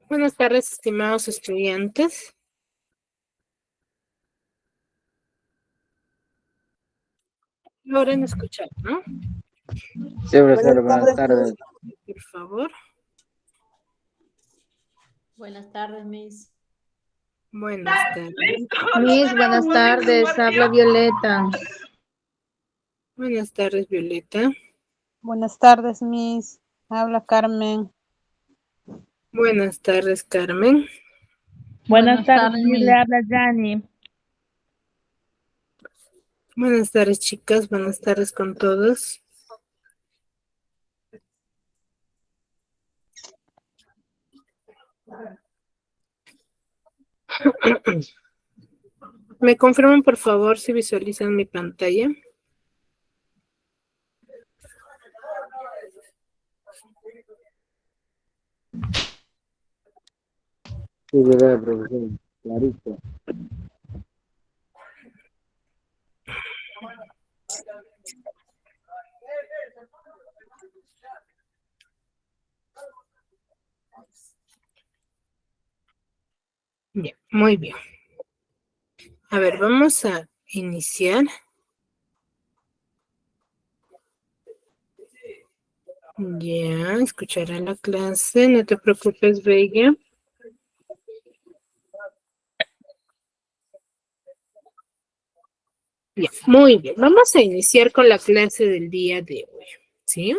Buenas tardes, estimados estudiantes. Logren escuchar, ¿no? Sí, profesor, Buenas buenas tardes, tardes. Por favor. Buenas tardes, Miss. Buenas tardes. Miss, buenas tardes. Habla Violeta. Buenas tardes, Violeta. Buenas tardes, Miss. Habla Carmen. Buenas tardes, Carmen. Buenas tardes, Miss. Le Miss. habla Yani. Buenas tardes, chicas. Buenas tardes con todos. ¿Me confirman, por favor, si visualizan mi pantalla? Sí, verdad, profesor. Clarito. Bien, muy bien. A ver, vamos a iniciar. Ya, escucharé la clase. No te preocupes, Bella. Bien, muy bien. Vamos a iniciar con la clase del día de hoy, ¿sí?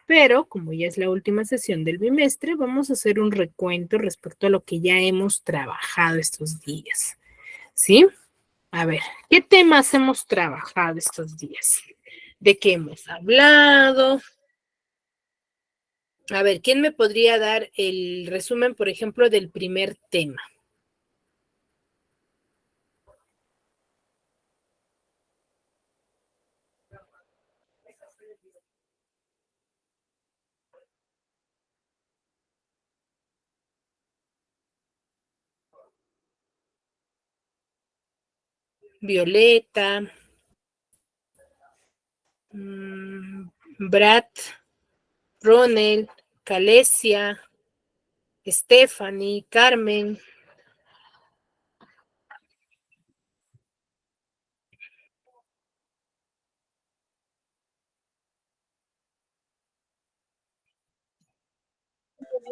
Pero como ya es la última sesión del bimestre, vamos a hacer un recuento respecto a lo que ya hemos trabajado estos días, ¿sí? A ver, ¿qué temas hemos trabajado estos días? ¿De qué hemos hablado? A ver, ¿quién me podría dar el resumen, por ejemplo, del primer tema? Violeta, Brad, Ronel, Calesia, Stephanie, Carmen.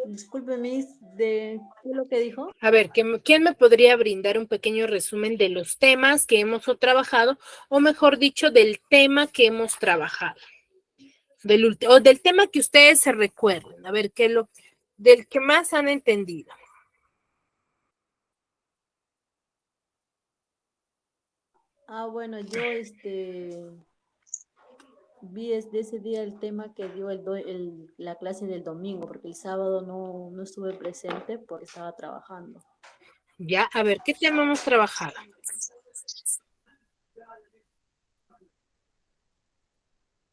Disculpe, Miss, ¿de qué es lo que dijo? A ver, ¿quién me podría brindar un pequeño resumen de los temas que hemos trabajado, o mejor dicho, del tema que hemos trabajado? O del tema que ustedes se recuerden. A ver, del que más han entendido. Bueno, yo vi desde ese día el tema que dio la clase del domingo, porque el sábado no estuve presente porque estaba trabajando. Ya, a ver, ¿qué tema hemos trabajado?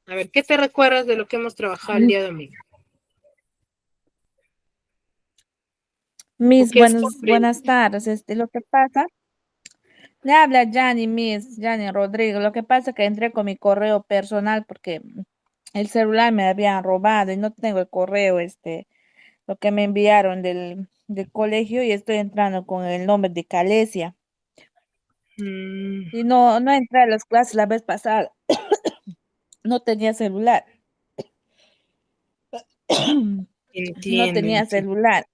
A ver, ¿qué te recuerdas de lo que hemos trabajado el día domingo? ¿O Miss, qué has buenas comprendido? tardes. Lo que pasa, le habla Yani, Miss, Yani Rodrigo. Lo que pasa es que entré con mi correo personal porque el celular me habían robado y no tengo el correo, lo que me enviaron del colegio y estoy entrando con el nombre de Calesia. Y no entré a las clases la vez pasada. No tenía celular. No Entiendo, tenía entiendo. celular.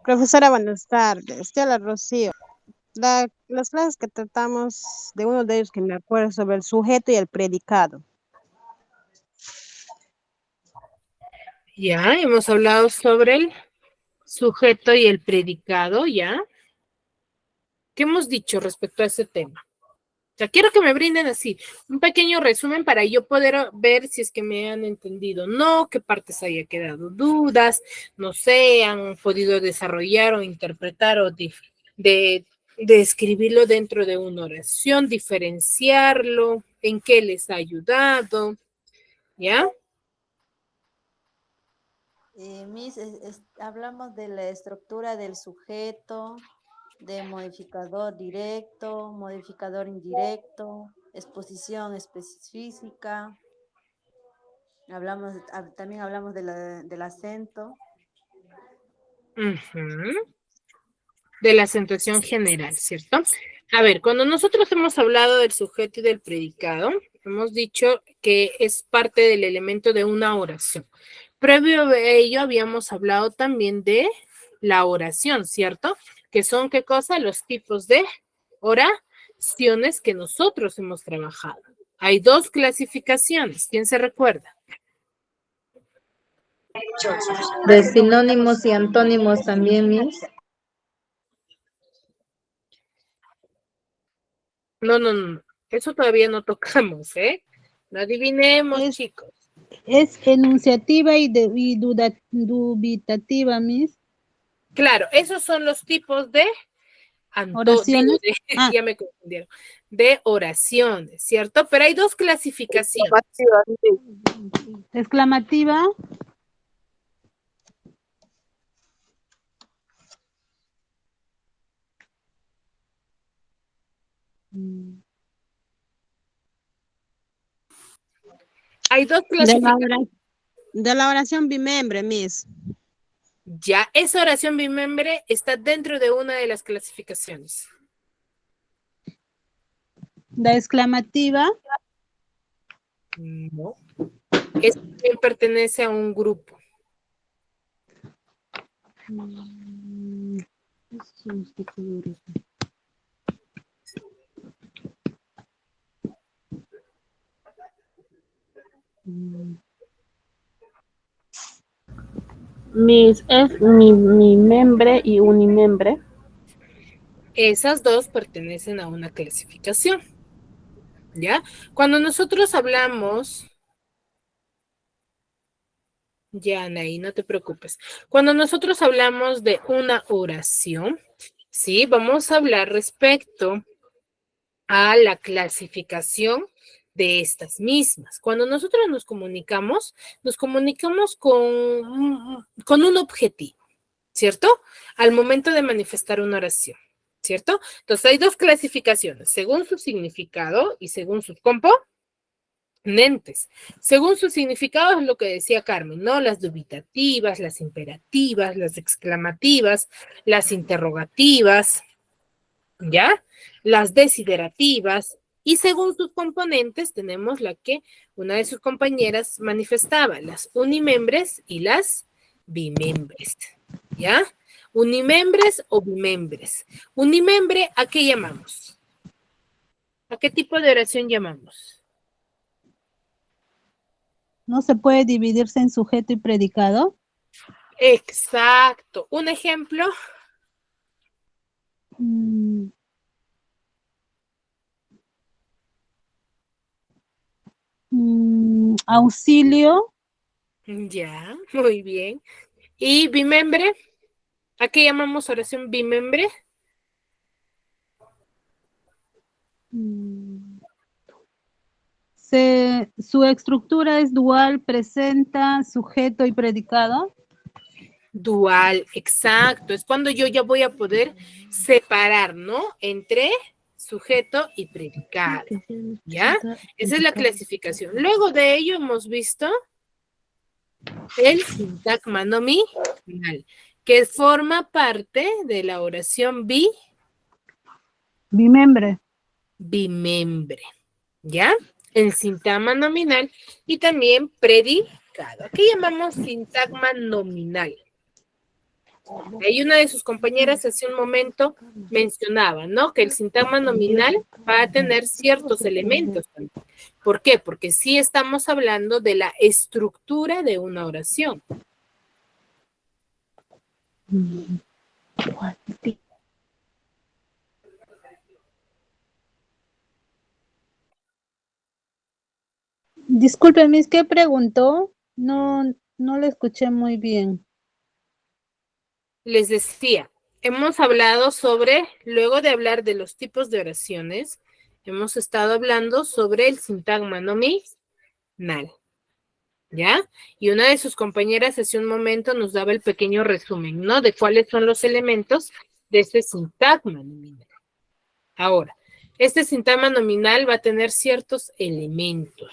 Profesora, buenas tardes. Te habla Rocío. Las clases que tratamos, de uno de ellos que me acuerdo, sobre el sujeto y el predicado. Ya, hemos hablado sobre el sujeto y el predicado, ¿ya? ¿Qué hemos dicho respecto a ese tema? O sea, quiero que me brinden así un pequeño resumen para yo poder ver si es que me han entendido, no, qué partes haya quedado dudas, no sé, han podido desarrollar o interpretar o de escribirlo dentro de una oración, diferenciarlo, en qué les ha ayudado, ¿ya? Miss, hablamos de la estructura del sujeto, de modificador directo, modificador indirecto, exposición específica. También hablamos del acento. Ujú. De la acentuación general, ¿cierto? A ver, cuando nosotros hemos hablado del sujeto y del predicado, hemos dicho que es parte del elemento de una oración. Previo a ello habíamos hablado también de la oración, ¿cierto? Que son, ¿qué cosa? Los tipos de oraciones que nosotros hemos trabajado. Hay dos clasificaciones, ¿quién se recuerda? De sinónimos y antónimos también, Miss. No, eso todavía no tocamos, ¿eh? No adivinemos, Es, chicos. es enunciativa y dubitativa, Miss. Claro, esos son los tipos de Oraciones. Ah, ya me confundieron, de oraciones, ¿cierto? Pero hay dos clasificaciones. exclamativa. Hay dos De la, clasificaciones. de la oración bimembre, Miss. Ya, esa oración bimembre está dentro de una de las clasificaciones. La exclamativa. No. Esta también pertenece a un grupo. Es mi membre y unimembre. Esas dos pertenecen a una clasificación. ¿Ya? Cuando nosotros hablamos, ya, Anaí, no te preocupes. Cuando nosotros hablamos de una oración, ¿sí? Vamos a hablar respecto a la clasificación de estas mismas. Cuando nosotros nos comunicamos con un objetivo, ¿cierto? Al momento de manifestar una oración, ¿cierto? Entonces hay dos clasificaciones, según su significado y según sus componentes. Según su significado es lo que decía Carmen, ¿no? Las dubitativas, las imperativas, las exclamativas, las interrogativas, ¿ya? Las desiderativas. Y según sus componentes tenemos la que una de sus compañeras manifestaba, las unimembres y las bimembres, ¿ya? Unimembres o bimembres. Unimembre, ¿a qué llamamos? ¿A qué tipo de oración llamamos? No se puede dividirse en sujeto y predicado. Exacto. Un ejemplo. Auxilio. Ya, muy bien. ¿Y bimembre? ¿A qué llamamos oración bimembre? Su estructura es dual, presenta, sujeto y predicado. Dual, exacto. Es cuando yo ya voy a poder separar, ¿no? Entre sujeto y predicado, ¿ya? Esa es la clasificación. Luego de ello hemos visto el sintagma nominal, que forma parte de la oración Bimembre. bimembre, ¿ya? El sintagma nominal y también predicado. ¿A qué llamamos sintagma nominal? Ahí una de sus compañeras hace un momento mencionaba, ¿no? Que el sintagma nominal va a tener ciertos elementos también. ¿Por qué? Porque sí estamos hablando de la estructura de una oración. Disculpe, Miss, ¿qué preguntó? No le escuché muy bien. Les decía, hemos hablado sobre, luego de hablar de los tipos de oraciones, hemos estado hablando sobre el sintagma nominal, ¿ya? Y una de sus compañeras hace un momento nos daba el pequeño resumen, ¿no? De cuáles son los elementos de este sintagma nominal. Ahora, este sintagma nominal va a tener ciertos elementos,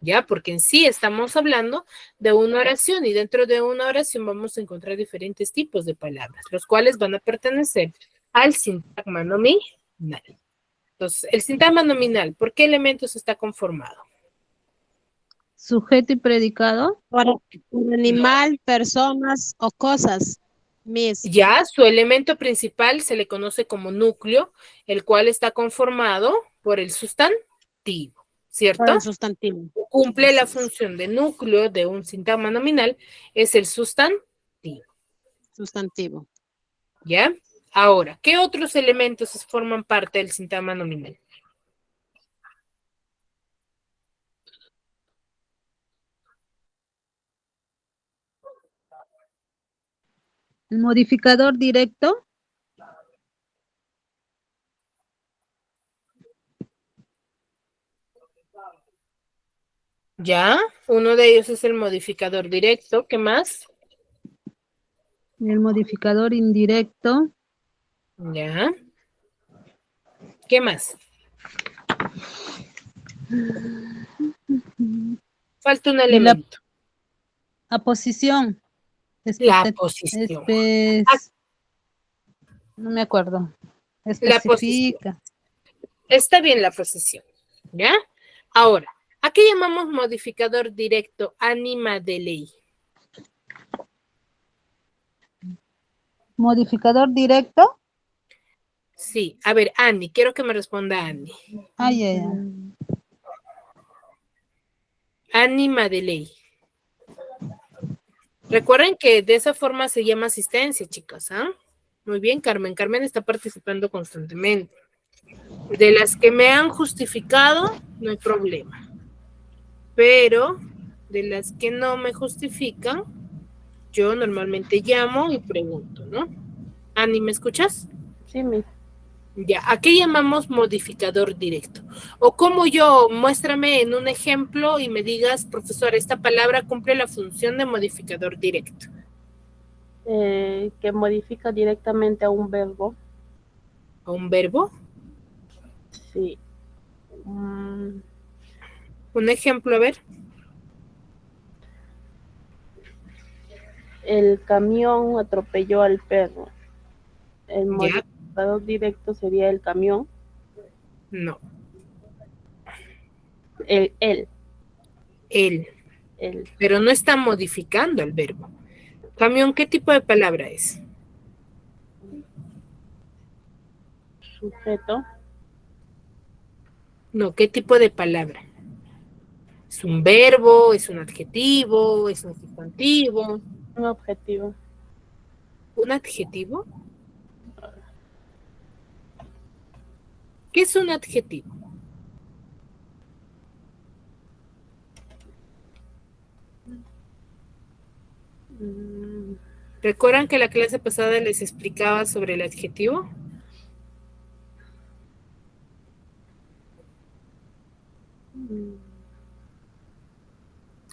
¿ya? Porque en sí estamos hablando de una oración y dentro de una oración vamos a encontrar diferentes tipos de palabras, los cuales van a pertenecer al sintagma nominal. Entonces, el sintagma nominal, ¿por qué elementos está conformado? Sujeto y predicado. Por animal, personas o cosas. Miss, Ya, su elemento principal se le conoce como núcleo, el cual está conformado por el sustantivo, por ¿cierto? el sustantivo. Cumple la Así es. función de núcleo de un sintagma nominal, es el sustantivo, Sustantivo. ¿ya? Ahora, ¿qué otros elementos forman parte del sintagma nominal? El modificador directo. ¿Ya? Uno de ellos es el modificador directo, ¿qué más? El modificador indirecto. ¿Ya? ¿Qué más? Falta un Y la elemento. aposición. La posición. No me acuerdo. La posición. Especifica. Está bien la posición, ¿ya? Ahora, ¿a qué llamamos modificador directo ánima de ley? Modificador directo. Sí, a ver, Annie, quiero que me responda Annie. Ay, ay, ay. Ánima de ley. Recuerden que de esa forma se llama asistencia, chicas, ¿ah? Muy bien, Carmen. Carmen está participando constantemente. De las que me han justificado, no hay problema. Pero de las que no me justifican, yo normalmente llamo y pregunto, ¿no? Ani, ¿me escuchas? Sí, Miss. Ya, ¿a qué llamamos modificador directo? O como yo, muéstrame en un ejemplo y me digas, profesor, esta palabra cumple la función de modificador directo. Que modifica directamente a un verbo. ¿A un verbo? Sí. Un ejemplo, a ver. El camión atropelló al perro. El Ya, modificador directo sería el camión. no, Él. él. Pero no está modificando el verbo. Camión, ¿qué tipo de palabra es? Sujeto. No, ¿qué tipo de palabra? ¿Es un verbo? ¿Es un adjetivo? ¿Es un sustantivo? Un objetivo. ¿Un adjetivo? ¿Qué es un adjetivo? ¿Recuerdan que la clase pasada les explicaba sobre el adjetivo?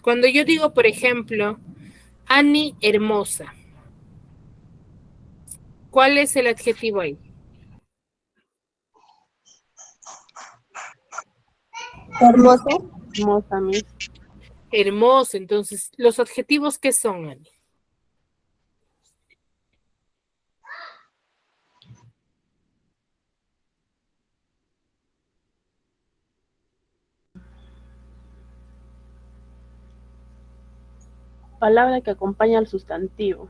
Cuando yo digo, por ejemplo, Annie hermosa, ¿cuál es el adjetivo ahí? Hermosa. Hermosa, Miss. Hermoso. Entonces, ¿los adjetivos qué son, Annie? Palabra que acompaña al sustantivo.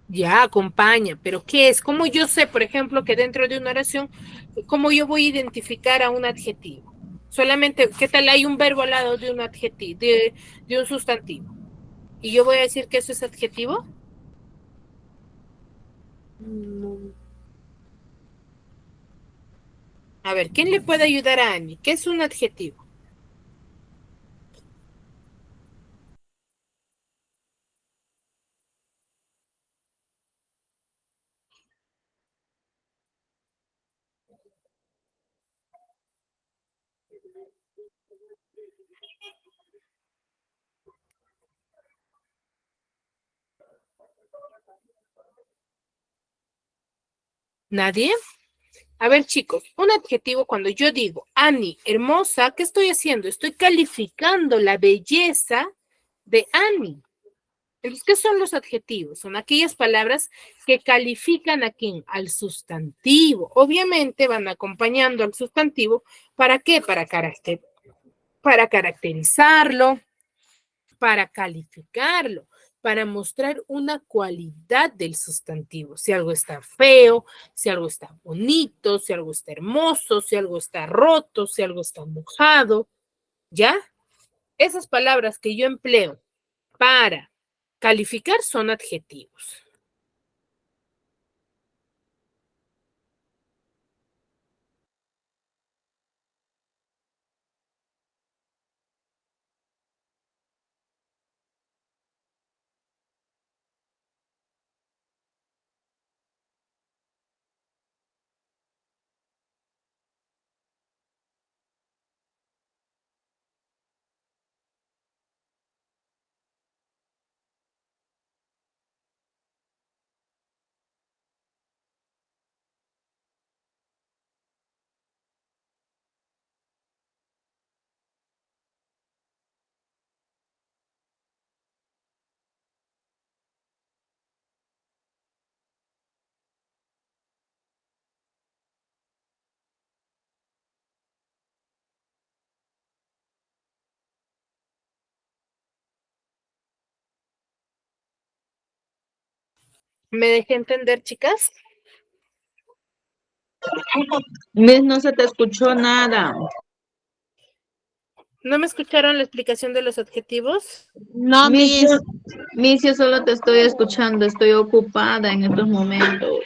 Ya, acompaña, pero ¿qué es? ¿Cómo yo sé, por ejemplo, que dentro de una oración, cómo yo voy a identificar a un adjetivo? Solamente, ¿qué tal? Hay un verbo al lado de un adjetivo, de un sustantivo. ¿Y yo voy a decir que eso es adjetivo? No. A ver, ¿quién le puede ayudar a Annie? ¿Qué es un adjetivo? ¿Nadie? A ver, chicos, un adjetivo cuando yo digo Annie, hermosa, ¿qué estoy haciendo? Estoy calificando la belleza de Annie. Entonces, ¿qué son los adjetivos? Son aquellas palabras que califican a quién, al sustantivo. Obviamente van acompañando al sustantivo. ¿Para qué? Para caracterizarlo, para calificarlo, para mostrar una cualidad del sustantivo. Si algo está feo, si algo está bonito, si algo está hermoso, si algo está roto, si algo está mojado, ¿ya? Esas palabras que yo empleo para calificar son adjetivos. ¿Me dejé entender, chicas? Miss, no se te escuchó nada. ¿No me escucharon la explicación de los adjetivos? No, Miss, Miss. Miss, yo solo te estoy escuchando, estoy ocupada en estos momentos.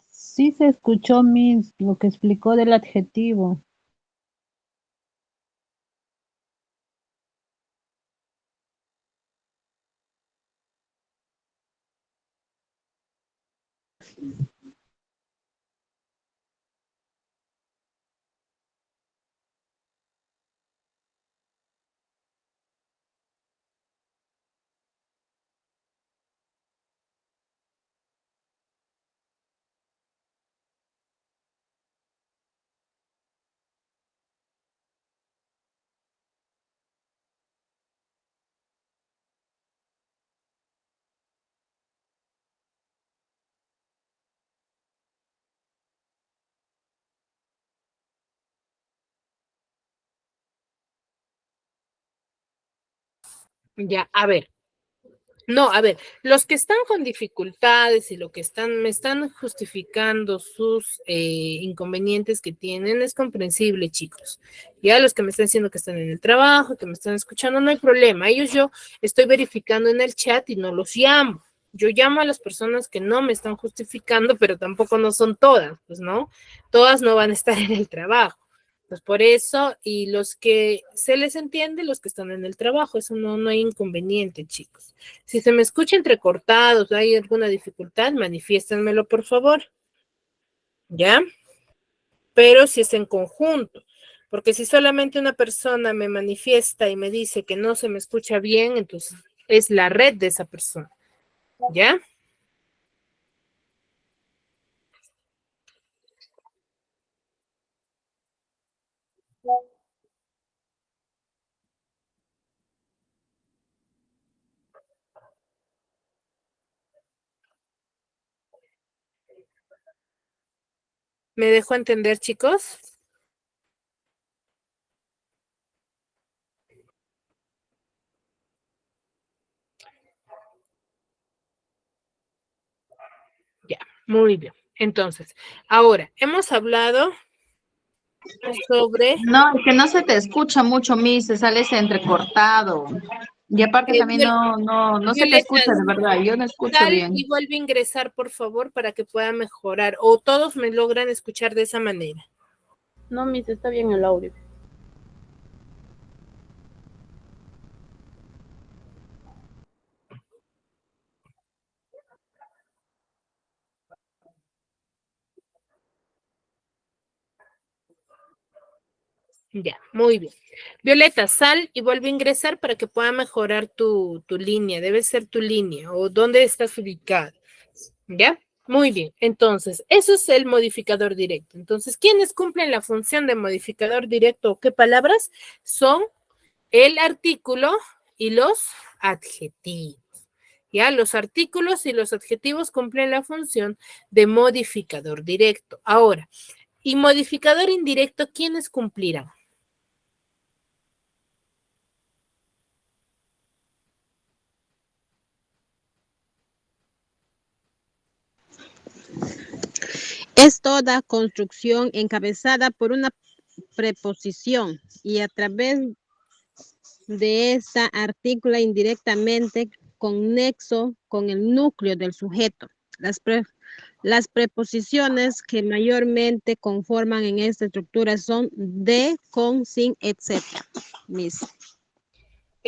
Sí se escuchó, Miss, lo que explicó del adjetivo. Ya, a ver. No, a ver, los que están con dificultades y lo que me están justificando sus inconvenientes que tienen es comprensible, chicos. Ya los que me están diciendo que están en el trabajo, que me están escuchando, no hay problema. Ellos yo estoy verificando en el chat y no los llamo. Yo llamo a las personas que no me están justificando, pero tampoco no son todas, pues no. Todas no van a estar en el trabajo. Pues por eso, y los que se les entiende, los que están en el trabajo, eso no hay inconveniente, chicos. Si se me escucha entrecortado, hay alguna dificultad, manifiéstenmelo, por favor. ¿Ya? Pero si es en conjunto, porque si solamente una persona me manifiesta y me dice que no se me escucha bien, entonces es la red de esa persona. ¿Ya? ¿Me dejo entender, chicos? Ya, muy bien. Entonces, ahora, hemos hablado sobre... No, que no se te escucha mucho, Miss, se sale ese entrecortado. Y aparte también no se te escucha, de verdad, yo no escucho Sal bien. y vuelve a ingresar, por favor, para que pueda mejorar. O todos me logran escuchar de esa manera. No, Miss, está bien el audio. Ya, muy bien. Violeta, sal y vuelve a ingresar para que pueda mejorar tu línea. Debe ser tu línea o dónde estás ubicada. ¿Ya? Muy bien. Entonces, eso es el modificador directo. Entonces, ¿quiénes cumplen la función de modificador directo o qué palabras? Son el artículo y los adjetivos. ¿Ya? Los artículos y los adjetivos cumplen la función de modificador directo. Ahora, ¿y modificador indirecto quiénes cumplirán? Es toda construcción encabezada por una preposición y a través de esta articula indirectamente con nexo con el núcleo del sujeto. Las preposiciones que mayormente conforman en esta estructura son de, con, sin, etc. Miss.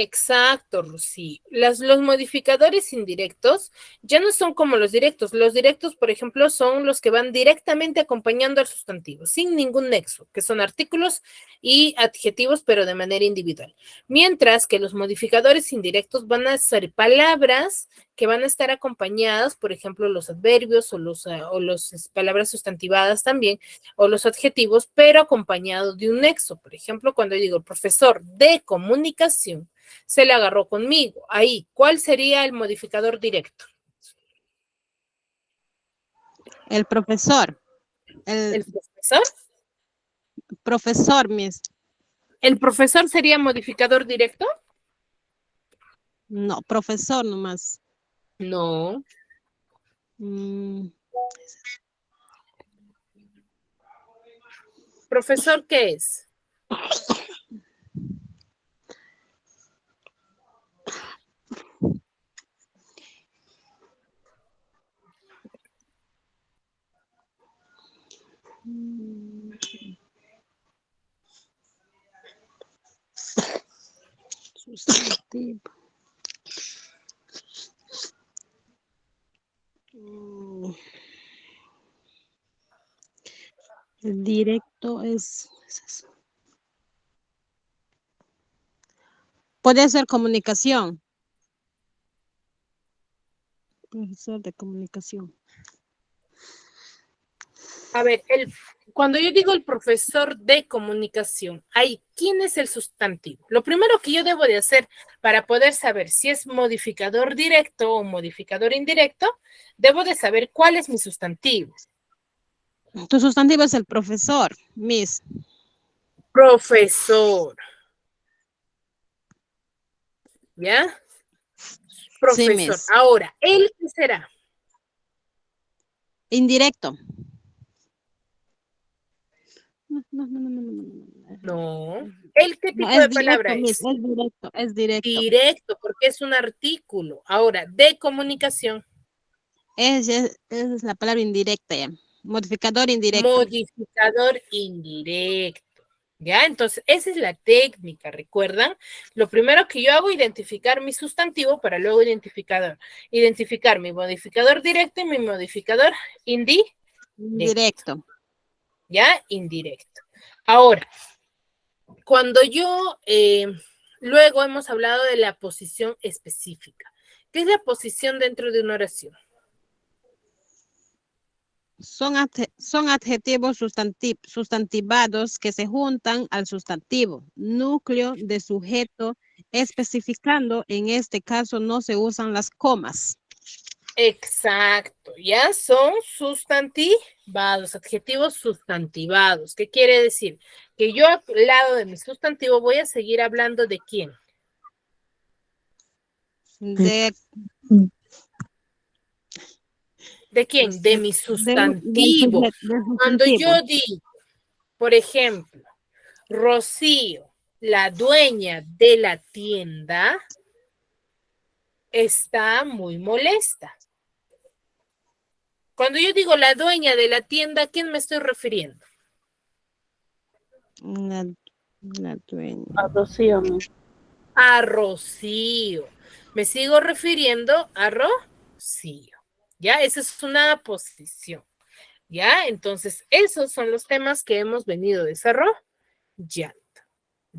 Exacto, Rosy. Los modificadores indirectos ya no son como los directos. Los directos, por ejemplo, son los que van directamente acompañando al sustantivo, sin ningún nexo, que son artículos y adjetivos, pero de manera individual. Mientras que los modificadores indirectos van a ser palabras que van a estar acompañadas, por ejemplo, los adverbios o los palabras sustantivadas también, o los adjetivos, pero acompañados de un nexo. Por ejemplo, cuando yo digo profesor de comunicación, se le agarró conmigo. Ahí, ¿cuál sería el modificador directo? El profesor. ¿El profesor? Profesor, Miss. ¿El profesor sería modificador directo? No, profesor nomás. No. ¿Profesor qué es? Sustantivo. El directo es eso. Puede ser comunicación. Profesor de comunicación. A ver, cuando yo digo el profesor de comunicación, ahí, ¿quién es el sustantivo? Lo primero que yo debo de hacer para poder saber si es modificador directo o modificador indirecto, debo de saber cuál es mi sustantivo. Tu sustantivo es el profesor, Miss. Profesor. ¿Ya? Profesor. Sí, Miss. Ahora, ¿él qué será? Indirecto. No. ¿Él qué tipo No, es de palabra directo, Miss, es? es directo, es directo. Directo, porque es un artículo. Ahora, de comunicación. Esa es la palabra indirecta ya. Modificador indirecto. Modificador indirecto. ¿Ya? Entonces, esa es la técnica, ¿recuerdan? Lo primero que yo hago es identificar mi sustantivo para luego identificar mi modificador directo y mi modificador Indirecto. ¿Ya? Indirecto. Ahora, cuando yo, luego hemos hablado de la posición específica. ¿Qué es la posición dentro de una oración? Son adjetivos sustantivados que se juntan al sustantivo, núcleo de sujeto, especificando, en este caso no se usan las comas. Exacto, ya son sustantivados, adjetivos sustantivados. ¿Qué quiere decir? Que yo al lado de mi sustantivo voy a seguir hablando de quién. ¿De quién? De mi sustantivo. Cuando yo digo, por ejemplo, Rocío, la dueña de la tienda, está muy molesta. Cuando yo digo la dueña de la tienda, ¿a quién me estoy refiriendo? La dueña. A Rocío. A Rocío. Me sigo refiriendo a Rocío. ¿Ya? Esa es una posición. ¿Ya? Entonces, esos son los temas que hemos venido desarrollando.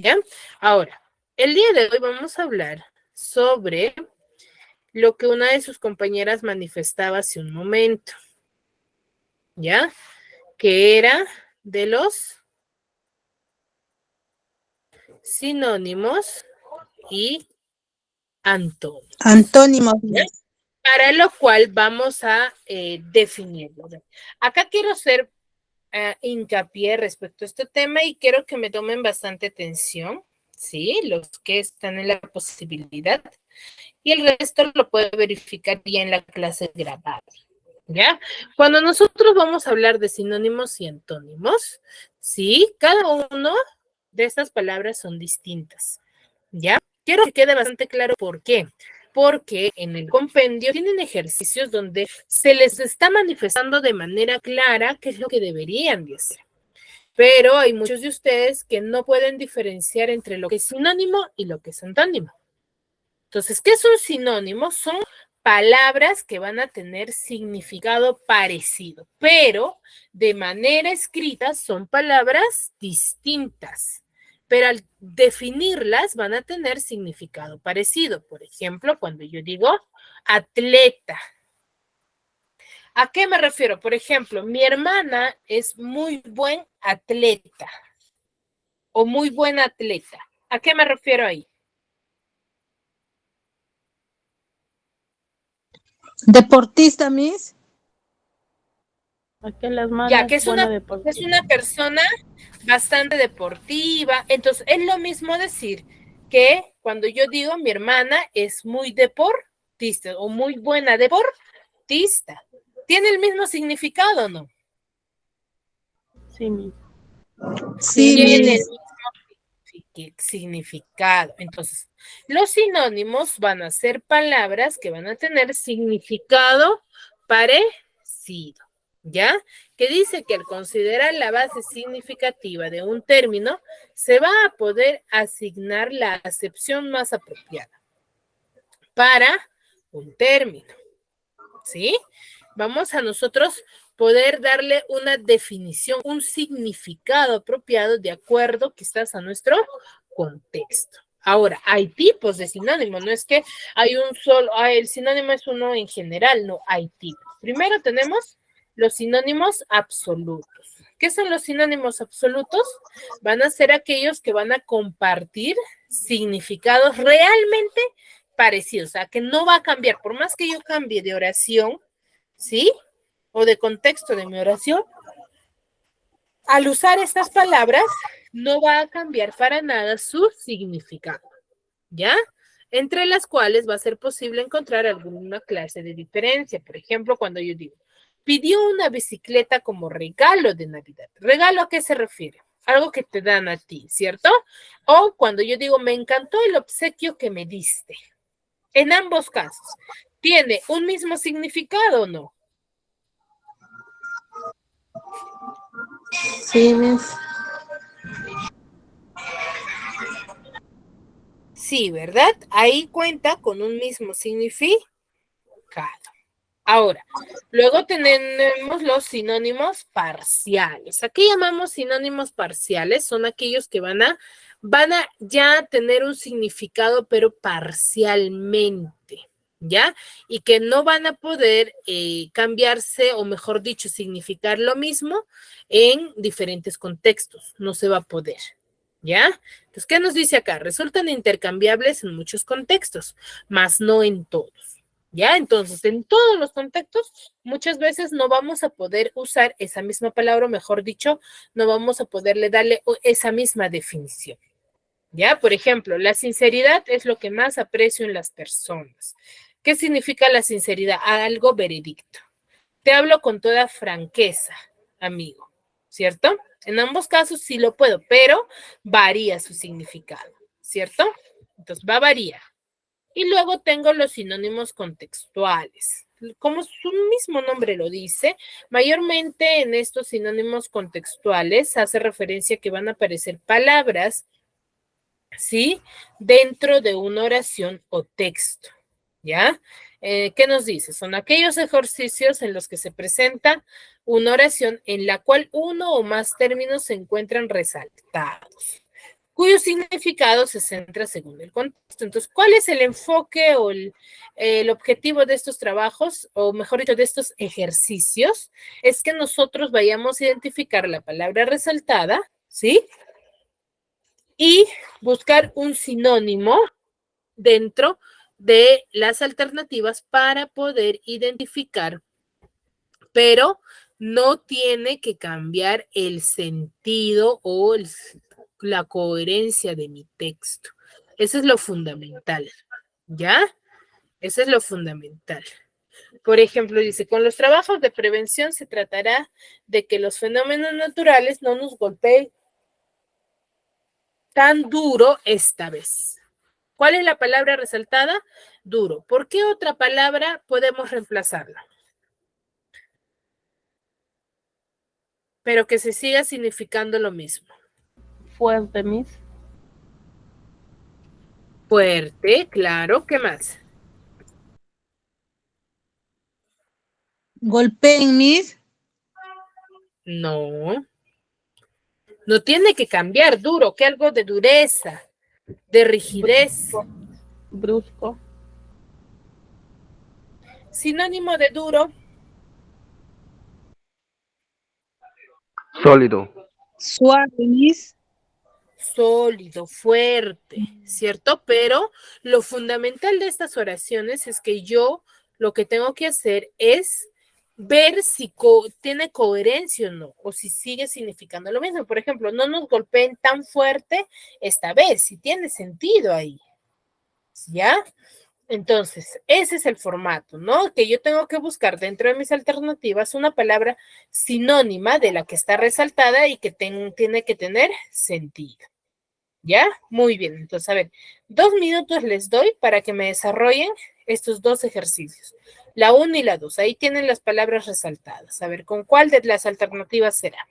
¿Ya? Ahora, el día de hoy vamos a hablar sobre lo que una de sus compañeras manifestaba hace un momento, ¿ya? Que era de los sinónimos y antónimos. Antónimos. ¿Ya? Para lo cual vamos a definirlo. Acá quiero hacer hincapié respecto a este tema y quiero que me tomen bastante atención, ¿sí? Los que están en la posibilidad y el resto lo puede verificar ya en la clase grabada, ¿ya? Cuando nosotros vamos a hablar de sinónimos y antónimos, ¿sí? Cada uno de estas palabras son distintas, ¿ya? Quiero que quede bastante claro por qué. Porque en el compendio tienen ejercicios donde se les está manifestando de manera clara qué es lo que deberían de hacer. Pero hay muchos de ustedes que no pueden diferenciar entre lo que es sinónimo y lo que es antónimo. Entonces, ¿qué son sinónimos? Son palabras que van a tener significado parecido, pero de manera escrita son palabras distintas. Pero al definirlas van a tener significado parecido. Por ejemplo, cuando yo digo atleta. ¿A qué me refiero? Por ejemplo, mi hermana es muy buen atleta o muy buena atleta. ¿A qué me refiero ahí? Deportista, Miss. Aquí las manos, Ya, que es buena una deportista. persona bastante deportiva. Entonces, es lo mismo decir que cuando yo digo mi hermana es muy deportista o muy buena deportista. ¿Tiene el mismo significado o no? Sí, mi. Sí, Tiene el Miss. mismo significado. Entonces, los sinónimos van a ser palabras que van a tener significado parecido. ¿Ya? Que dice que al considerar la base significativa de un término, se va a poder asignar la acepción más apropiada para un término. ¿Sí? Vamos a nosotros poder darle una definición, un significado apropiado de acuerdo quizás a nuestro contexto. Ahora, hay tipos de sinónimos, no es que hay un solo, el sinónimo es uno en general, no, hay tipos. Primero tenemos los sinónimos absolutos. ¿Qué son los sinónimos absolutos? Van a ser aquellos que van a compartir significados realmente parecidos, o sea, que no va a cambiar, por más que yo cambie de oración, ¿sí? O de contexto de mi oración, al usar estas palabras, no va a cambiar para nada su significado, ¿ya? Entre las cuales va a ser posible encontrar alguna clase de diferencia. Por ejemplo, cuando yo digo, pidió una bicicleta como regalo de Navidad. ¿Regalo a qué se refiere? Algo que te dan a ti, ¿cierto? O cuando yo digo, me encantó el obsequio que me diste. En ambos casos, ¿tiene un mismo significado o no? Sí, Miss. Sí, ¿verdad? Ahí cuenta con un mismo significado. Ahora, luego tenemos los sinónimos parciales. ¿A qué llamamos sinónimos parciales? Son aquellos que van a ya tener un significado, pero parcialmente, ¿ya? Y que no van a poder cambiarse, o mejor dicho, significar lo mismo en diferentes contextos. No se va a poder, ¿ya? Entonces, ¿qué nos dice acá? Resultan intercambiables en muchos contextos, mas no en todos. ¿Ya? Entonces, en todos los contextos, muchas veces no vamos a poder usar esa misma palabra, o mejor dicho, no vamos a poderle darle esa misma definición. ¿Ya? Por ejemplo, la sinceridad es lo que más aprecio en las personas. ¿Qué significa la sinceridad? Algo veredicto. Te hablo con toda franqueza, amigo, ¿cierto? En ambos casos sí lo puedo, pero varía su significado, ¿cierto? Entonces va a variar. Y luego tengo los sinónimos contextuales. Como su mismo nombre lo dice, mayormente en estos sinónimos contextuales hace referencia que van a aparecer palabras, ¿sí? Dentro de una oración o texto, ¿ya? ¿Qué nos dice? Son aquellos ejercicios en los que se presenta una oración en la cual uno o más términos se encuentran resaltados, cuyo significado se centra según el contexto. Entonces, ¿cuál es el enfoque o el objetivo de estos trabajos, o mejor dicho, de estos ejercicios? Es que nosotros vayamos a identificar la palabra resaltada, ¿sí? Y buscar un sinónimo dentro de las alternativas para poder identificar, pero no tiene que cambiar el sentido o la coherencia de mi texto. Eso es lo fundamental, ¿ya? Eso es lo fundamental. Por ejemplo, dice, con los trabajos de prevención se tratará de que los fenómenos naturales no nos golpeen tan duro esta vez. ¿Cuál es la palabra resaltada? Duro. ¿Por qué otra palabra podemos reemplazarla? Pero que se siga significando lo mismo. Fuerte, Miss. Fuerte, claro. ¿Qué más? Golpeen, Miss. No. No tiene que cambiar duro, que algo de dureza, de rigidez. Brusco. Sinónimo de duro, Sólido. Suave, Miss. sólido, fuerte, ¿cierto? Pero lo fundamental de estas oraciones es que yo lo que tengo que hacer es ver si tiene coherencia o no, o si sigue significando lo mismo. Por ejemplo, no nos golpeen tan fuerte esta vez, si tiene sentido ahí, ¿ya? Entonces, ese es el formato, ¿no? Que yo tengo que buscar dentro de mis alternativas una palabra sinónima de la que está resaltada y que tiene que tener sentido. ¿Ya? Muy bien. Entonces, a ver, 2 minutos les doy para que me desarrollen estos dos ejercicios. La 1 y la 2. Ahí tienen las palabras resaltadas. A ver, ¿con cuál de las alternativas será?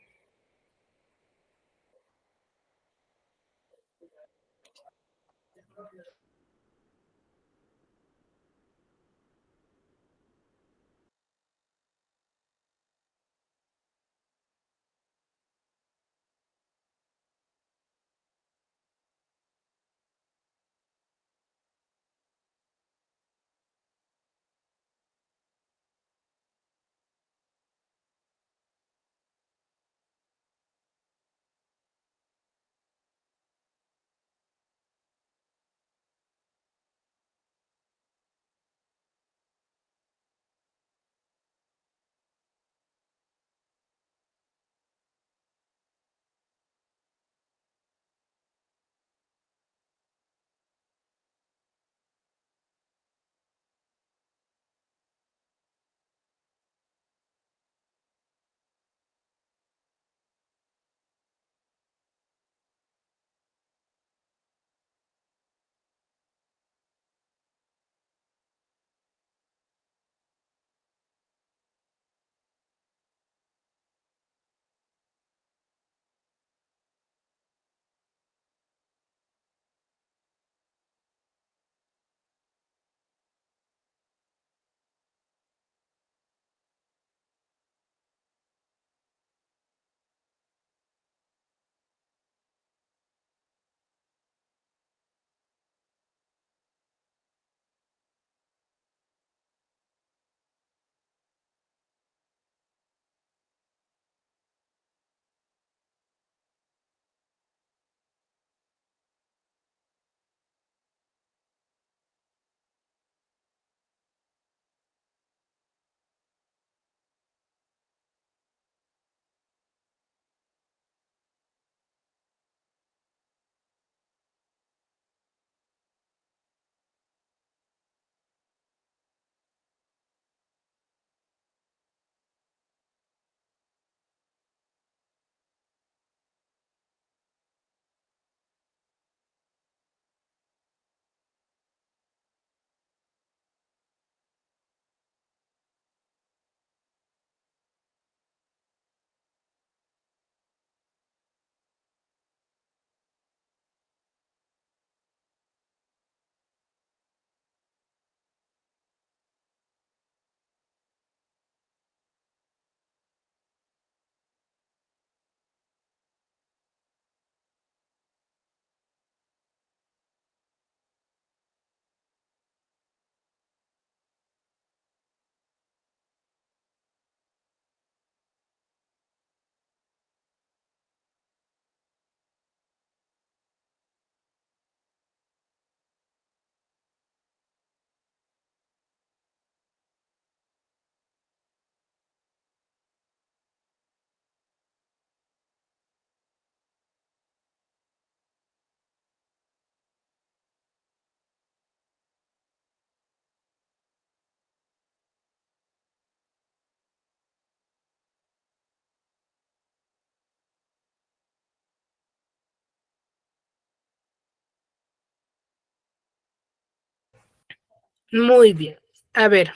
Muy bien. A ver,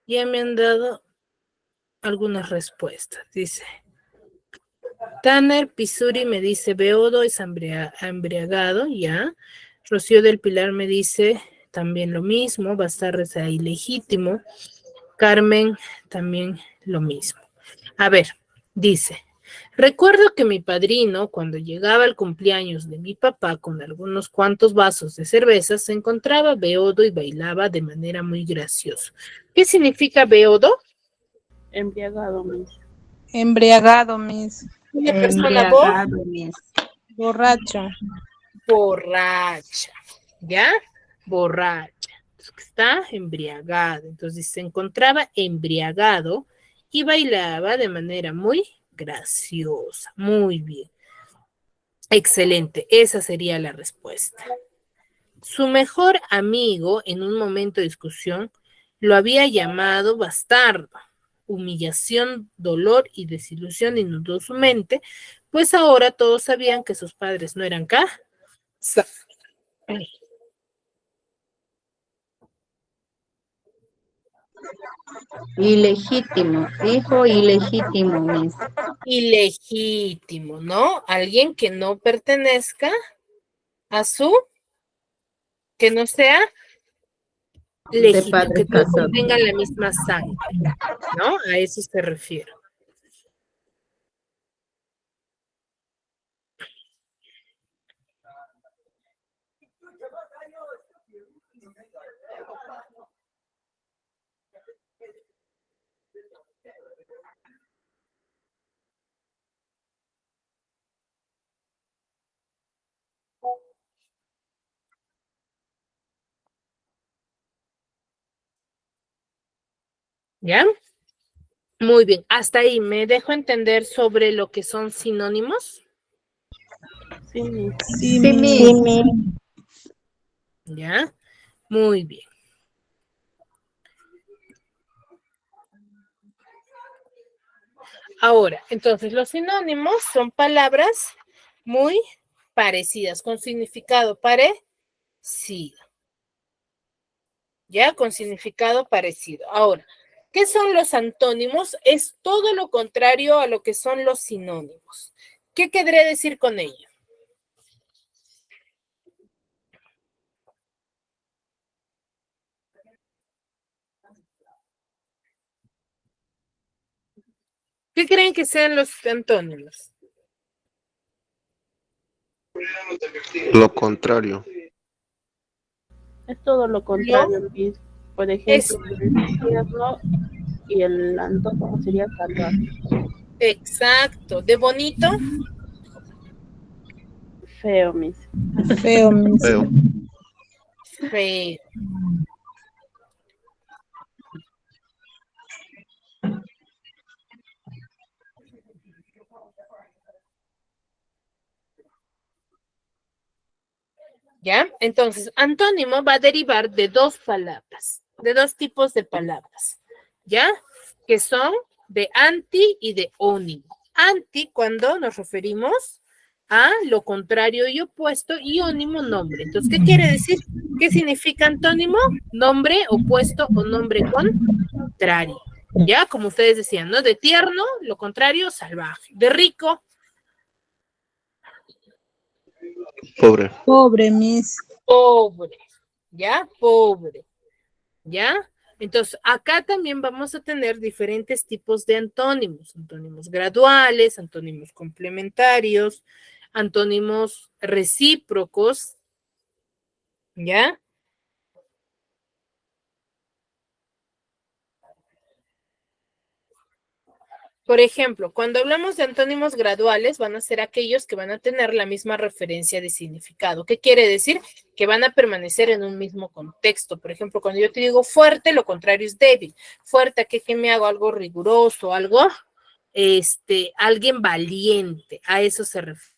ya me han dado algunas respuestas. Dice, Tanner Pisuri me dice, Beodo es embriagado, ya. Rocío del Pilar me dice también lo mismo, Bastarres es ilegítimo. Carmen también lo mismo. A ver, dice, recuerdo que mi padrino, cuando llegaba el cumpleaños de mi papá con algunos cuantos vasos de cerveza, se encontraba beodo y bailaba de manera muy graciosa. ¿Qué significa beodo? Embriagado, Miss. Embriagado, Miss. Una persona Embriagado, Miss. Borracho. borracha, ¿ya? Borracha. Entonces, está embriagado. Entonces se encontraba embriagado y bailaba de manera muy graciosa. Muy bien. Excelente. Esa sería la respuesta. Su mejor amigo, en un momento de discusión, lo había llamado bastardo. Humillación, dolor y desilusión inundó su mente, pues ahora todos sabían que sus padres no eran Ilegítimo, hijo ilegítimo, Miss. ilegítimo, ¿no? Alguien que no pertenezca a su, que no sea De legítimo, que padres no casados. contenga la misma sangre, ¿no? A eso se refiere. ¿Ya? Muy bien, hasta ahí me dejo entender sobre lo que son sinónimos. Sí, Miss. Sí, Sí, Miss. Miss. ¿Ya? Muy bien. Ahora, entonces los sinónimos son palabras muy parecidas, con significado parecido. ¿Ya? Con significado parecido. Ahora, ¿qué son los antónimos? Es todo lo contrario a lo que son los sinónimos. ¿Qué querré decir con ello? ¿Qué creen que sean los antónimos? Lo contrario. Es todo lo contrario, Miss. Por Es ejemplo, el tierno y el antónimo sería salvaje. exacto. ¿De bonito? Feo, Miss. Feo, Miss. Feo. Feo. ¿Ya? Entonces, antónimo va a derivar de dos palabras, de dos tipos de palabras, ¿ya? Que son de anti y de ónimo. Anti cuando nos referimos a lo contrario y opuesto, y ónimo, nombre. Entonces, ¿qué quiere decir? ¿Qué significa antónimo? Nombre opuesto o nombre contrario. ¿Ya? Como ustedes decían, ¿no? De tierno, lo contrario, salvaje. De rico, Pobre. Pobre, Miss. pobre. ¿Ya? Pobre. ¿Ya? Entonces, acá también vamos a tener diferentes tipos de antónimos, antónimos graduales, antónimos complementarios, antónimos recíprocos, ¿ya? Por ejemplo, cuando hablamos de antónimos graduales, van a ser aquellos que van a tener la misma referencia de significado. ¿Qué quiere decir? Que van a permanecer en un mismo contexto. Por ejemplo, cuando yo te digo fuerte, lo contrario es débil. Fuerte, ¿qué me hago? Algo riguroso, algo, alguien valiente. A eso se refiere.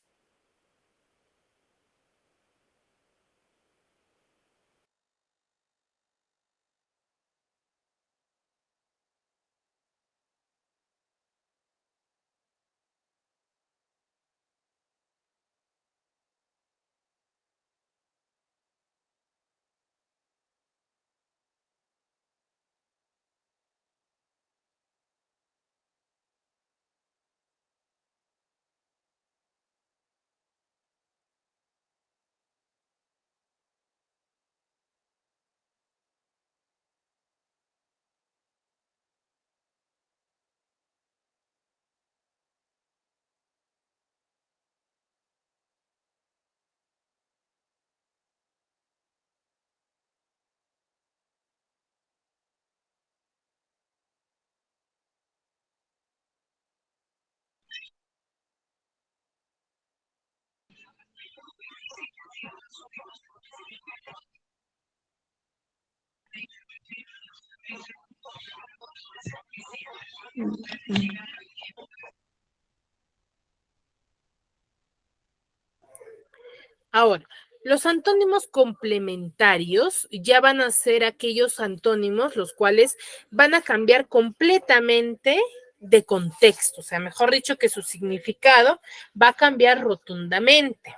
Ahora, los antónimos complementarios ya van a ser aquellos antónimos los cuales van a cambiar completamente de contexto, o sea, mejor dicho, que su significado va a cambiar rotundamente.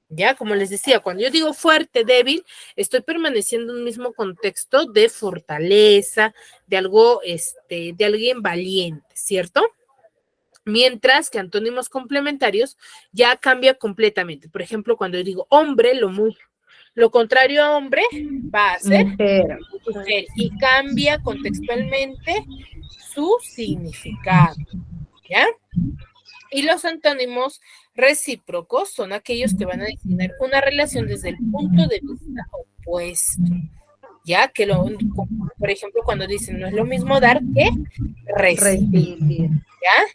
Ya, como les decía, cuando yo digo fuerte, débil, estoy permaneciendo en un mismo contexto de fortaleza, de algo, de alguien valiente, ¿cierto? Mientras que antónimos complementarios ya cambia completamente. Por ejemplo, cuando yo digo hombre, lo contrario a hombre va a ser Mujer. mujer y cambia contextualmente su significado, ¿ya? Y los antónimos recíprocos son aquellos que van a definir una relación desde el punto de vista opuesto, ¿ya? Por ejemplo, cuando dicen no es lo mismo dar que recibir. ¿Ya?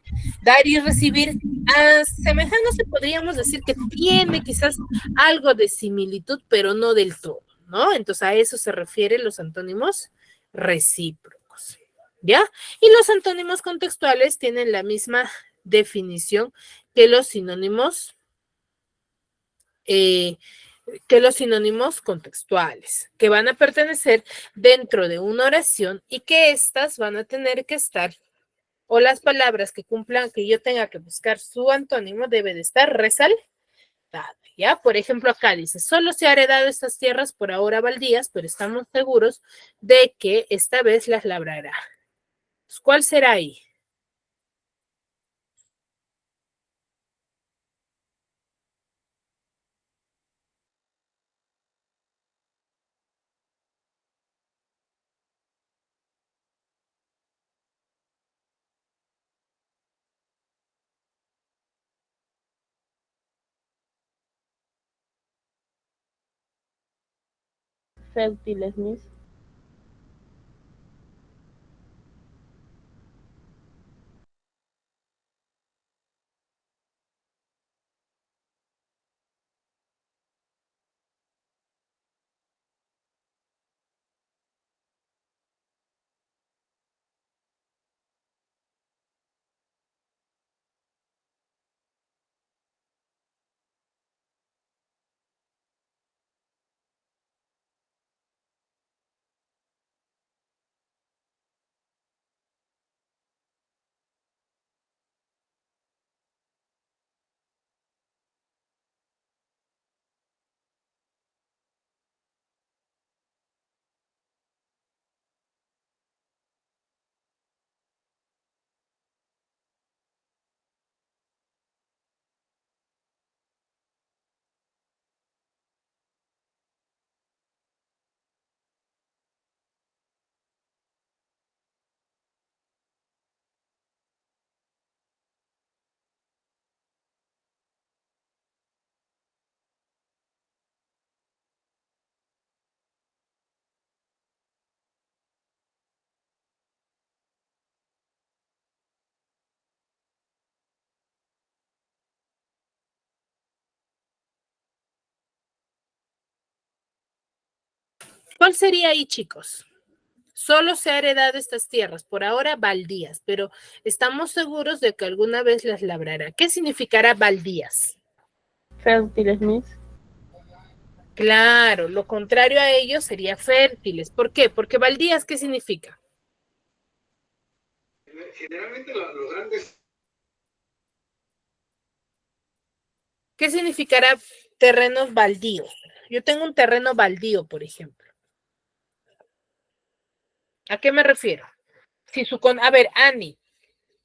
Dar y recibir, a semejanza podríamos decir que tiene quizás algo de similitud, pero no del todo, ¿no? Entonces a eso se refieren los antónimos recíprocos, ¿ya? Y los antónimos contextuales tienen la misma definición que los sinónimos contextuales, que van a pertenecer dentro de una oración y que éstas van a tener que estar, o las palabras que cumplan, que yo tenga que buscar su antónimo, debe de estar resaltada, ¿ya? Por ejemplo, acá dice, solo se ha heredado estas tierras por ahora baldías, pero estamos seguros de que esta vez las labrará. ¿Cuál será ahí? Fértiles, Miss. ¿Cuál sería ahí, chicos? Solo se ha heredado estas tierras, por ahora baldías, pero estamos seguros de que alguna vez las labrará. ¿Qué significará baldías? Fértiles, Miss. Claro, lo contrario a ello sería fértiles. ¿Por qué? Porque baldías, ¿qué significa? Generalmente los grandes... ¿Qué significará terrenos baldíos? Yo tengo un terreno baldío, por ejemplo. ¿A qué me refiero? A ver, Ani,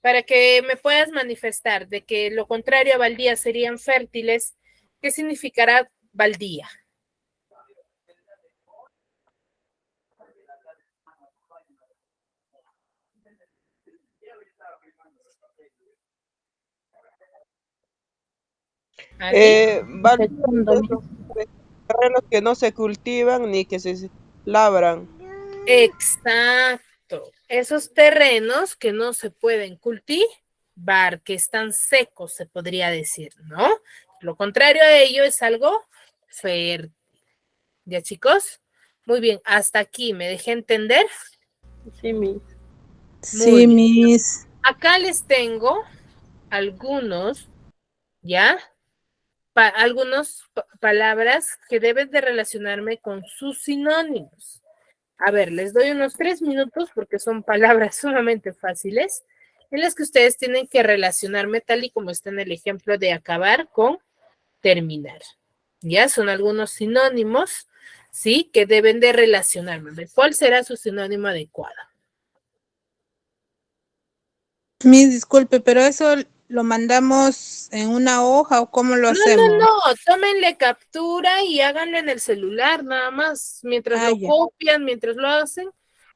para que me puedas manifestar de que lo contrario a baldía serían fértiles, ¿qué significará baldía? Terrenos que no se cultivan ni que se labran. Exacto. Esos terrenos que no se pueden cultivar, que están secos, se podría decir, ¿no? Lo contrario a ello es algo fértil. ¿Ya, chicos? Muy bien, hasta aquí, ¿me dejé entender? Sí, Miss. Sí, Miss. Acá les tengo algunos, ¿ya? Algunas palabras que deben de relacionarme con sus sinónimos. A ver, les doy unos 3 minutos porque son palabras sumamente fáciles en las que ustedes tienen que relacionarme tal y como está en el ejemplo de acabar con terminar. Ya son algunos sinónimos, ¿sí? Que deben de relacionarme. ¿Cuál será su sinónimo adecuado? Miss, disculpe, pero eso lo mandamos en una hoja o cómo lo hacemos. No, tómenle captura y háganlo en el celular, nada más. Mientras lo ya. copian, mientras lo hacen,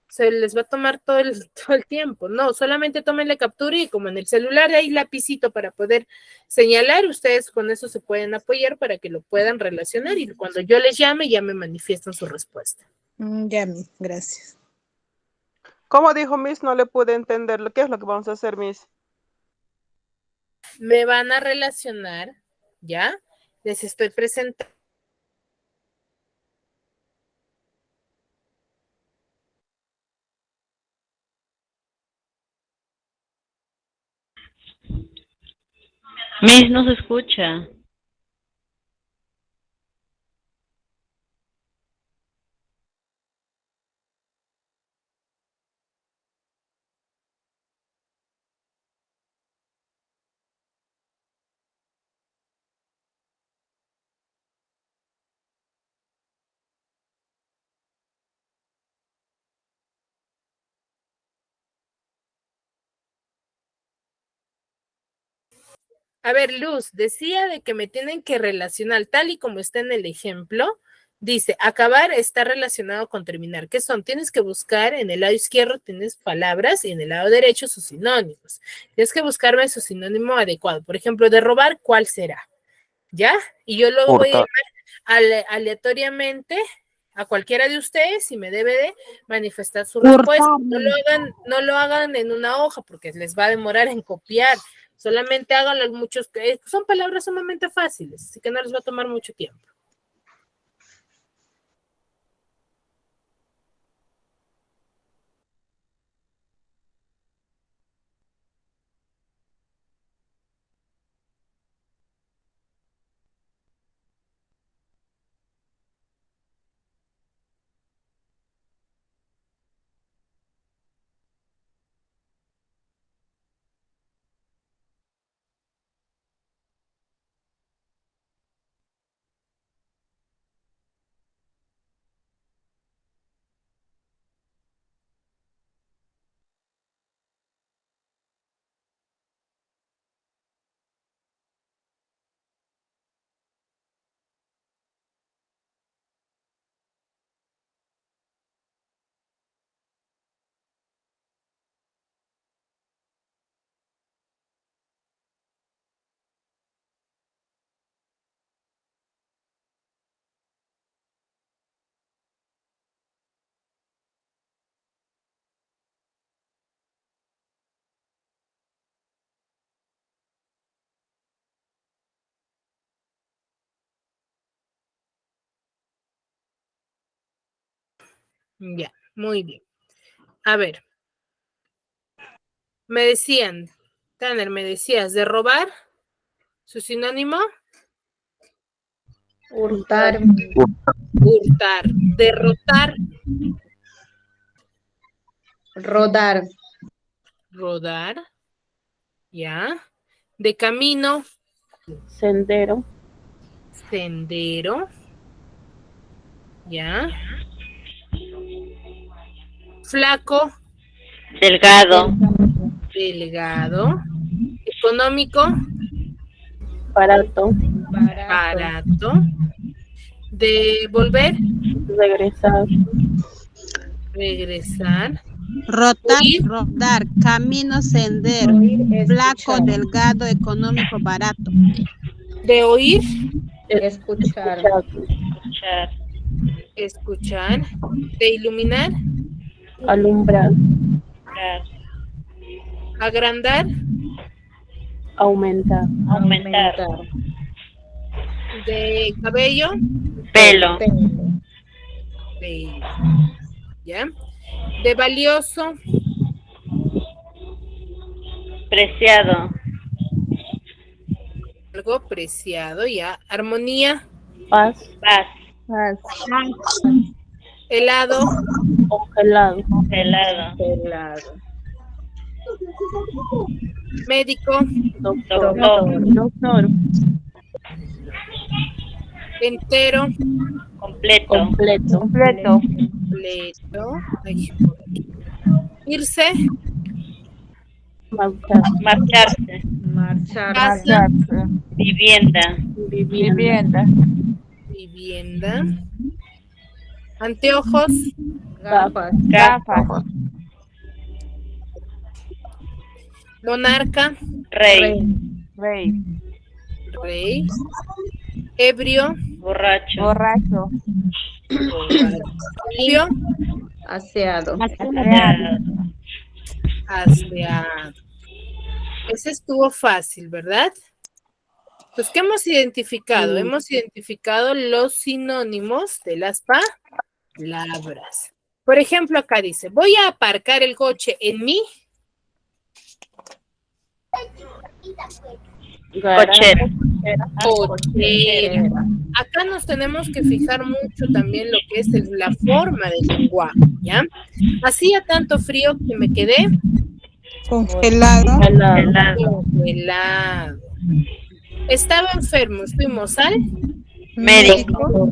se les va a tomar todo el tiempo. No, solamente tómenle captura y como en el celular hay lapicito para poder señalar, ustedes con eso se pueden apoyar para que lo puedan relacionar y cuando yo les llame, ya me manifiestan su respuesta. Ya, Miss, gracias. ¿Cómo dijo Miss? No le pude entender. ¿Qué es lo que vamos a hacer, Miss? Me van a relacionar, ¿ya? Les estoy presentando. Miss, no se escucha. A ver, Luz, decía de que me tienen que relacionar tal y como está en el ejemplo. Dice, acabar está relacionado con terminar. ¿Qué son? Tienes que buscar en el lado izquierdo, tienes palabras y en el lado derecho sus sinónimos. Tienes que buscarme su sinónimo adecuado. Por ejemplo, de robar, ¿cuál será? ¿Ya? Y yo luego voy a llamar aleatoriamente a cualquiera de ustedes y me debe de manifestar su respuesta. No lo hagan en una hoja porque les va a demorar en copiar. Solamente háganlo en muchos, son palabras sumamente fáciles, así que no les va a tomar mucho tiempo. Ya, muy bien. A ver. Me decían, Tanner, me decías, de robar, su sinónimo. Hurtar. Hurtar. Derrotar. Rodar. Rodar. Ya. De camino. Sendero. Sendero. Ya. Flaco. Delgado. Delgado. Económico. Barato. Barato. De volver. Regresar. Regresar. Rotar, rodar, camino, sendero, flaco, delgado, económico, barato. De oír. Escuchar. Escuchar. De iluminar. Alumbrar. Agrandar. Aumentar. Aumentar. De cabello. Pelo. Pelo. ¿Ya? De valioso. Preciado. Algo preciado, ya. Armonía. Paz. Paz. Paz. Helado. Congelado. Congelado. Médico. Doctor. Doctor. Entero. Completo. Completo. Ay, irse. Marcharse. Casa. Vivienda. Vivienda. Anteojos. Gafas. Monarca. Rey. Rey. Ebrio. Borracho. Limpio. Aseado. Aseado. Ese estuvo fácil, ¿verdad? Pues, ¿qué hemos identificado? Hemos identificado los sinónimos de las palabras. Por ejemplo, acá dice, voy a aparcar el coche en mi Cochera. cochera. Acá nos tenemos que fijar mucho también lo que es la forma del lenguaje, ¿ya? Hacía tanto frío que me quedé Congelado. congelado. Estaba enfermo, fuimos al Médico.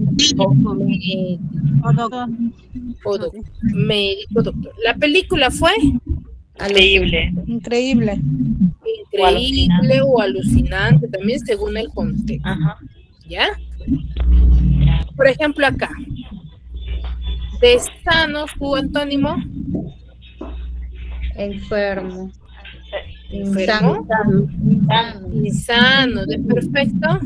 médico, doctor. La película fue Increíble. increíble o alucinante, también según el contexto. Ajá. ¿Ya? Por ejemplo, acá. De sano, su antónimo. Enfermo. Enfermo. Insano. De perfecto.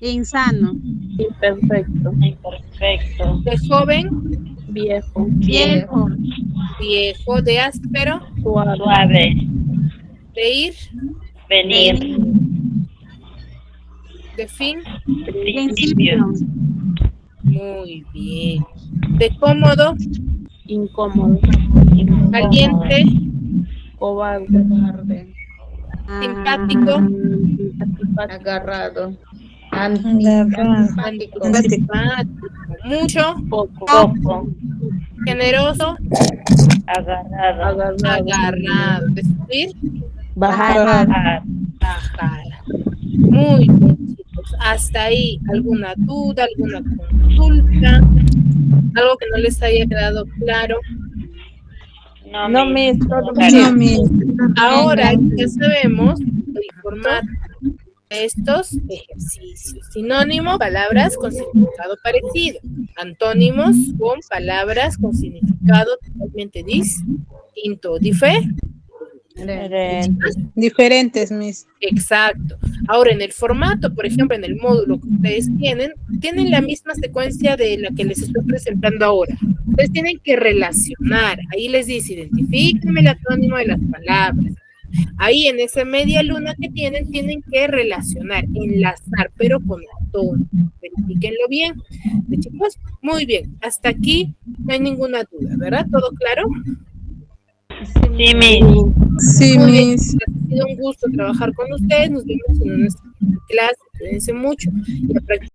Insano. Imperfecto. De joven. Viejo. Viejo. De áspero. Suave. De ir. Venir. De fin. Principio. Muy bien. De cómodo. Incómodo. Caliente. Cobarde. Simpático. Agarrado. Antipático. Mucho. Poco. Generoso. Agarrado. Decir. Bajar. Bajar. Muy bien, chicos. Hasta ahí. ¿Alguna duda? ¿Alguna consulta? ¿Algo que no les haya quedado claro? No, Miss. Ahora ya sabemos informar estos ejercicios. Sinónimo, palabras con significado parecido. Antónimos con palabras con significado totalmente distinto. Diferentes, Miss. Exacto. Ahora, en el formato, por ejemplo, en el módulo que ustedes tienen la misma secuencia de la que les estoy presentando ahora. Ustedes tienen que relacionar. Ahí les dice, identifíquenme el antónimo de las palabras. Ahí en esa media luna que tienen que relacionar, enlazar, pero con antónimo. Verifíquenlo bien. Chicos, muy bien. Hasta aquí no hay ninguna duda, ¿verdad? ¿Todo claro? Sí, Miss. Sí, Muy bien, Miss. ha sido un gusto trabajar con ustedes. Nos vemos en una clase. Cuídense mucho y a practicar.